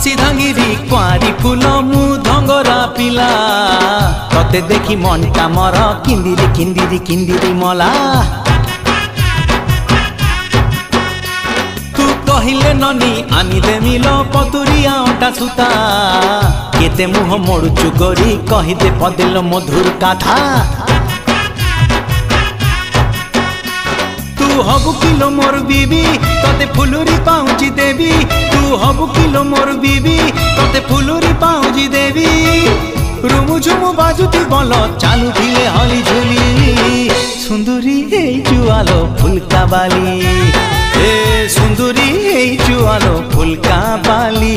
सिधांगिरी कुआरी फूल मु धंगरा पिला तते देखी मनटा मर किंदिरी किंदिरी किंदिरी मला तू कहिले ननी आनी देमिल पतुरिया अंटा सुता केते मुह मोड़ुचु गोरी कहिदे पदेल मधुर कथा तू हबु किलो मोर बीबी तते फुलुरी पाउची देवी तू हबु किलो मोर बीबी तते फुलुरी पाउची देवी रुमु झुमु बाजुती बोल चालू धिले हली झुली सुंदरी हे जुआलो फुलका बाली ए सुंदरी हे जुआलो फुलका बाली।